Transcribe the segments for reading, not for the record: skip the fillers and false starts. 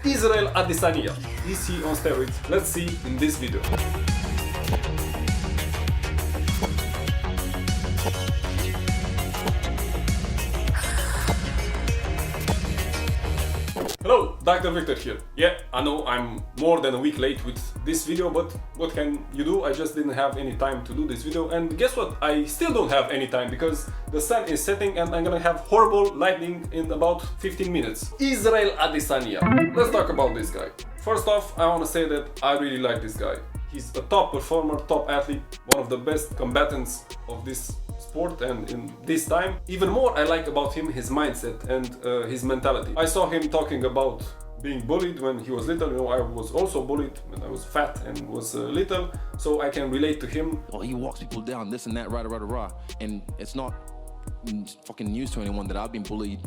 Israel Adesanya. Is he on steroids? Let's see in this video. Hello, Dr. Victor here. Yeah, I know I'm more than a week late with this video, but what can you do? I just didn't have any time to do this video, and guess what? I still don't have any time because the sun is setting and I'm gonna have horrible lightning in about 15 minutes. Israel Adesanya. Let's talk about this guy. First off, I wanna say that I really like this guy. He's a top performer, top athlete, one of the best combatants of this sport, and in this time even more I like about him his mindset and his mentality. I saw him talking about being bullied when he was little. You know, I was also bullied when I was fat and was little, so I can relate to him. Well, he walks people down, this and that, rah. And it's not fucking news to anyone that I've been bullied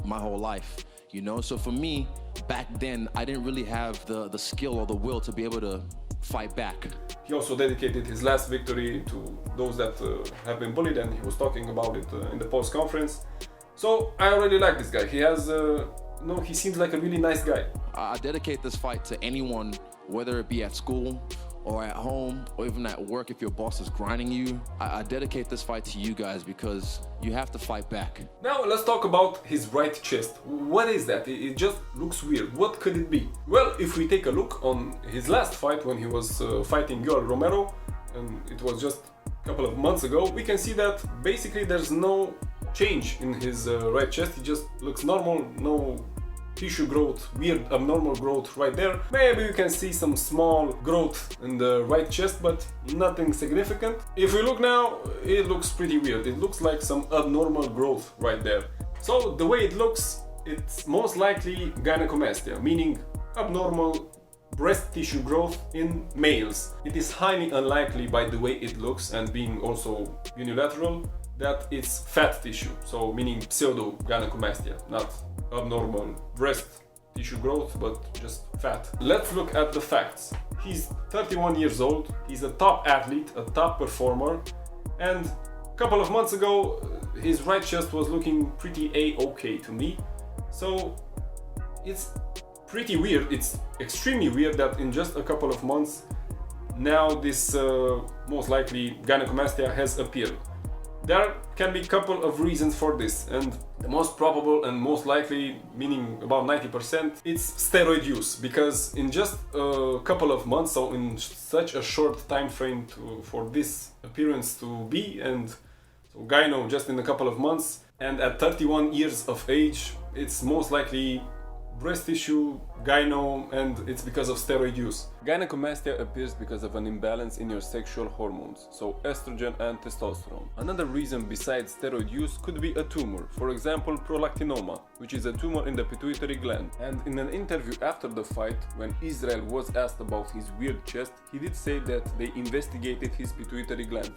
my whole life, you know? So for me, back then, I didn't really have the skill or the will to be able to fight back. He also dedicated his last victory to those that have been bullied, and he was talking about it in the post conference. So I already like this guy. He has, he seems like a really nice guy. I dedicate this fight to anyone, whether it be at school or at home or even at work. If your boss is grinding you, I dedicate this fight to you guys because you have to fight back. Now let's talk about his right chest. What is that? It just looks weird. What could it be? Well, if we take a look on his last fight when he was fighting Yoel Romero, and it was just a couple of months ago, we can see that basically there's no change in his right chest. It just looks normal, no tissue growth, weird abnormal growth right there. Maybe you can see some small growth in the right chest, but nothing significant. If we look now, it looks pretty weird. It looks like some abnormal growth right there. So the way it looks, it's most likely gynecomastia, meaning abnormal breast tissue growth in males. It is highly unlikely by the way it looks, and being also unilateral, that it's fat tissue, so meaning pseudo gynecomastia, not abnormal breast tissue growth, but just fat. Let's look at the facts. He's 31 years old, he's a top athlete, a top performer, and a couple of months ago his right chest was looking pretty a-okay to me. So it's pretty weird, it's extremely weird that in just a couple of months now this most likely gynecomastia has appeared. There can be a couple of reasons for this, and the most probable and most likely, meaning about 90%, it's steroid use, because in just a couple of months, so in such a short time frame for this appearance to be, and so gyno just in a couple of months, and at 31 years of age, it's most likely breast tissue, gyno, and it's because of steroid use. Gynecomastia appears because of an imbalance in your sexual hormones, so estrogen and testosterone. Another reason besides steroid use could be a tumor, for example prolactinoma, which is a tumor in the pituitary gland. And in an interview after the fight, when Israel was asked about his weird chest, he did say that they investigated his pituitary gland.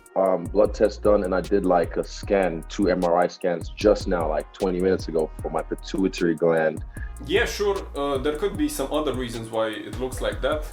Blood test done, and I did like a scan, 2 MRI scans just now, like 20 minutes ago, for my pituitary gland. Yeah, sure, there could be some other reasons why it looks like that.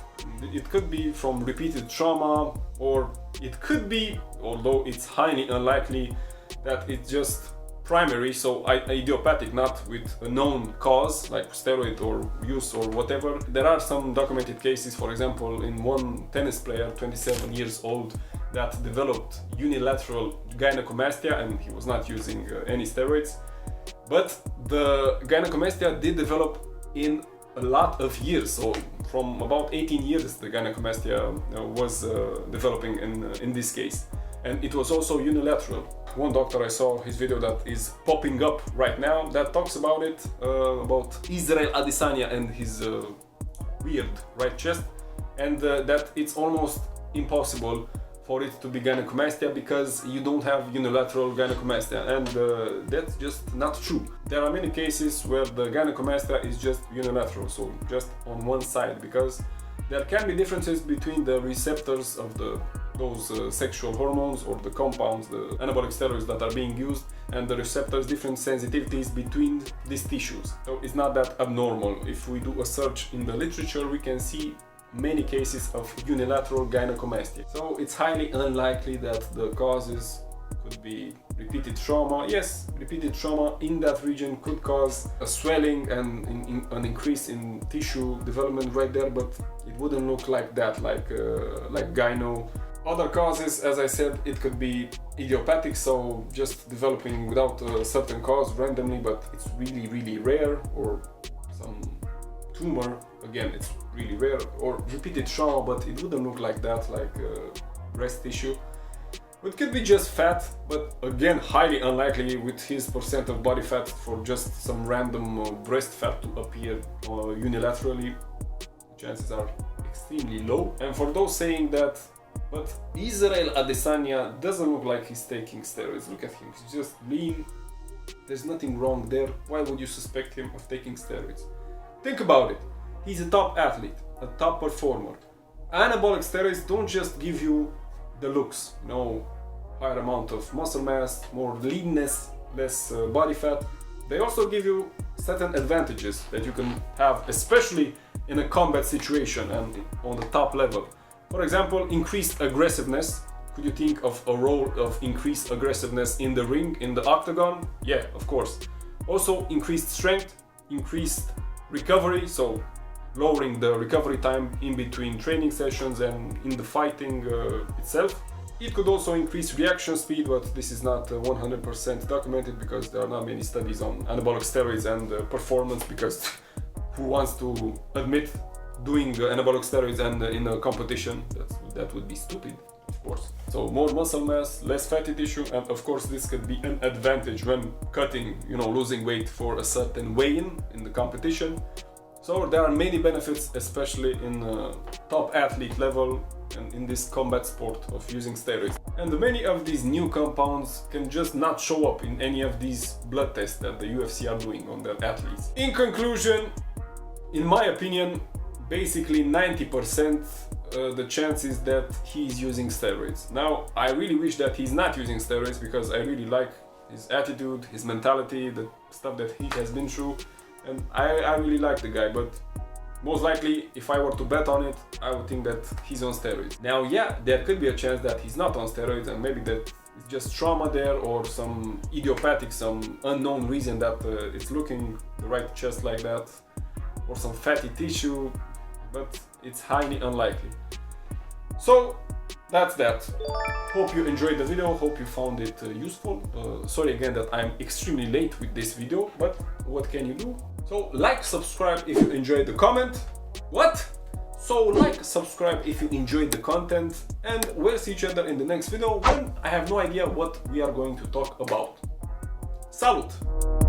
It could be from repeated trauma, or it could be, although it's highly unlikely, that it's just primary, so idiopathic, not with a known cause like steroid or use or whatever. There are some documented cases, for example, in one tennis player, 27 years old, that developed unilateral gynecomastia, and he was not using any steroids. But the gynecomastia did develop in a lot of years, so from about 18 years the gynecomastia was developing in this case, and it was also unilateral. One doctor I saw his video that is popping up right now that talks about it, about Israel Adesanya and his weird right chest, and that it's almost impossible for it to be gynecomastia because you don't have unilateral gynecomastia, and that's just not true. There are many cases where the gynecomastia is just unilateral, so just on one side, because there can be differences between the receptors of those sexual hormones or the compounds, the anabolic steroids that are being used, and the receptors, different sensitivities between these tissues. So it's not that abnormal. If we do a search in the literature, we can see many cases of unilateral gynecomastia. So it's highly unlikely that the causes could be repeated trauma. Yes, repeated trauma in that region could cause a swelling and an increase in tissue development right there, but it wouldn't look like that, like gyno. Other causes, as I said, it could be idiopathic, so just developing without a certain cause randomly, but it's really rare, or some tumor, again, it's really rare, or repeated trauma, but it wouldn't look like that, like breast tissue. It could be just fat, but again, highly unlikely with his percent of body fat for just some random breast fat to appear unilaterally. Chances are extremely low. And for those saying that, but Israel Adesanya doesn't look like he's taking steroids. Look at him, he's just lean. There's nothing wrong there. Why would you suspect him of taking steroids? Think about it. He's a top athlete, a top performer. Anabolic steroids don't just give you the looks, you know, higher amount of muscle mass, more leanness, less body fat. They also give you certain advantages that you can have, especially in a combat situation and on the top level. For example, increased aggressiveness. Could you think of a role of increased aggressiveness in the ring, in the octagon? Yeah, of course. Also, increased strength, increased recovery, so lowering the recovery time in between training sessions and in the fighting itself. It could also increase reaction speed, but this is not 100% documented because there are not many studies on anabolic steroids and performance, because who wants to admit doing anabolic steroids and in a competition? That would be stupid, of course. So more muscle mass, less fatty tissue, and of course this could be an advantage when cutting, you know, losing weight for a certain weigh-in in the competition. So there are many benefits, especially in top athlete level and in this combat sport of using steroids. And many of these new compounds can just not show up in any of these blood tests that the UFC are doing on their athletes. In conclusion, in my opinion, basically 90% the chances that he's using steroids. Now, I really wish that he's not using steroids, because I really like his attitude, his mentality, the stuff that he has been through. And I really like the guy, but most likely, if I were to bet on it, I would think that he's on steroids. Now, yeah, there could be a chance that he's not on steroids, and maybe that it's just trauma there, or some idiopathic, some unknown reason that it's looking the right chest like that, or some fatty tissue, but it's highly unlikely. So that's that. Hope you enjoyed the video, hope you found it useful. Sorry again that I'm extremely late with this video, but what can you do? So like, subscribe if you enjoyed the comment. What? So like, subscribe if you enjoyed the content, and we'll see each other in the next video when I have no idea what we are going to talk about. Salut!